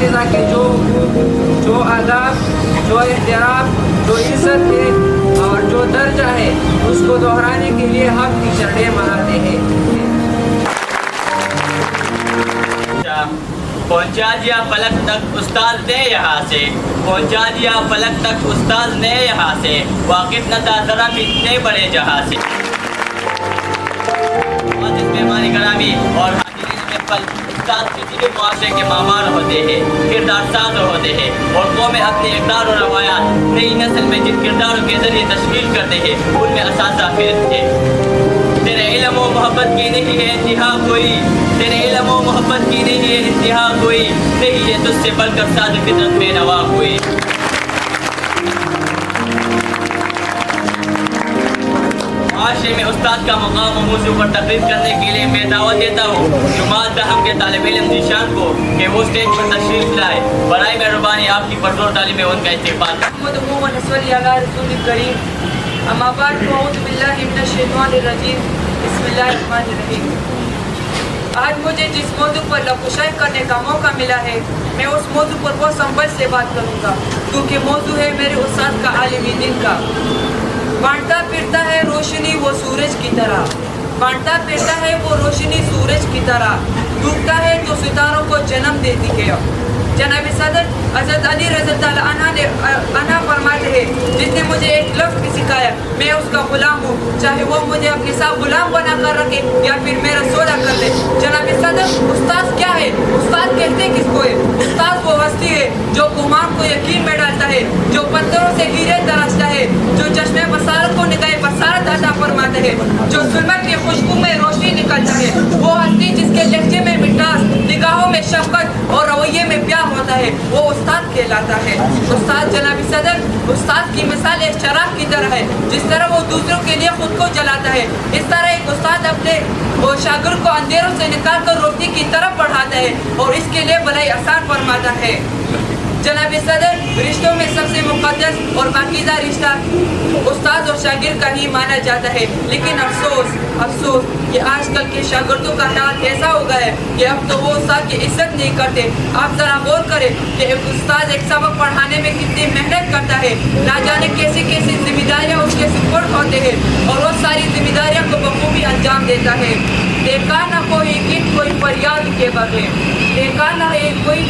اساتذہ کے جو حقوق، جو آداب، جو احترام، جو عزت ہے اور جو درجہ ہے اس کو دہرانے کے لیے ہم ٹیچر ڈے مناتے ہیں۔ پہنچا دیا فلک تک استاد نے یہاں سے، پہنچا دیا فلک تک استاد نے یہاں سے، واقف نہ تھا ذرا بھی اتنے بڑے جہاں سے۔ مہمان گرامی اور حاضرین محفل، استاد کسی بھی معاشرے کے معمار ہوتے ہیں، کردار ساز ہوتے ہیں، اور قومیں اپنے اقدار و روایات نئی نسل میں جن کرداروں کے ذریعے تشکیل کرتے ہیں ان میں اساتذہ فہرست ہے۔ تیرے علم و محبت کی نہیں ہے انتہا کوئی، تیرے علم و محبت کی نہیں ہے انتہا کوئی، نہیں ہے تجھ سے بڑھ کر ساز فطرت میں نوا کوئی۔ معاشرے میں استاد کا مقام و موضوع پر تقریر کرنے کے لیے میں دعوت دیتا ہوں جماعت دہم کے طالب علم ذیشان کو کہ وہ اسٹیج پر تشریف لائے۔ برائے مہربانی آپ کی پرزور تعلیم میں ان کا استقبال۔ نحمدہ و نصلی علی رسول کریم، اما بعد اعوذ باللہ من الشیطان الرجیم، بسم اللہ الرحمن الرحیم۔ آج مجھے جس موضوع پر لفظ کرنے کا موقع ملا ہے میں اس موضوع پر بہت سنبھل سے بات کروں گا، کیونکہ موضوع ہے میرے استاد کا عالمی دین کا۔ بانٹتا پھرتا ہے روشنی وہ سورج کی طرح، بانٹتا پھرتا ہے وہ روشنی سورج کی طرح، ڈوبتا ہے تو ستاروں کو جنم دیتی ہے۔ جناب صدر حضرت علی رضی اللہ عنہ فرماتے ہیں جس نے مجھے ایک لفظ بھی سکھایا میں اس کا غلام ہوں، چاہے وہ مجھے اپنے ساتھ غلام بنا کر رکھے یا پھر میرا سودا کر لے۔ جناب صدر استاد کیا ہے؟ استاد کہتے کس کو ہے؟ استاد وہ ہستی ہے جو گمان کو یقین میں ڈالتا ہے، جو پتھروں سے ہیرے تراشتا ہے، جو چشمے بصارت کو نگاہ بصارت عطا فرماتا ہے، جو ظلمت کی خوشبو میں روشنی نکالتا ہے، وہ ہستی جس کے لہجے میں مٹاس، نگاہوں میں شفقت اور رویے میں پیار ہوتا ہے، وہ استاد کہلاتا ہے۔ استاد جناب صدر، استاد کی مثال ایک چراغ کی طرح ہے، جس طرح وہ دوسروں کے لیے خود کو جلاتا ہے اس طرح ایک استاد اپنے شاگرد کو اندھیروں سے نکال کر روشنی کی طرف بڑھاتا ہے اور اس کے لیے بھلائی آسان فرماتا ہے۔ جناب صدر، رشتوں میں سب سے مقدس اور پاکیزہ رشتہ استاد اور شاگرد کا ہی مانا جاتا ہے، لیکن افسوس کہ آج کل کے شاگردوں کا حال ایسا ہو گیا ہے کہ اب تو وہ استاد کی عزت نہیں کرتے۔ آپ ذرا غور کریں کہ ایک استاد ایک سبق پڑھانے میں کتنی محنت کرتا ہے، نہ جانے کیسی کیسی ذمہ داریاں اس کے سپرد ہوتے ہیں اور وہ ساری ذمہ داریاں کو بخوبی انجام دیتا ہے۔ دیکھا نہ کوئی گن کوئی فریاد کے بغیر، دیکھا نہ کوئی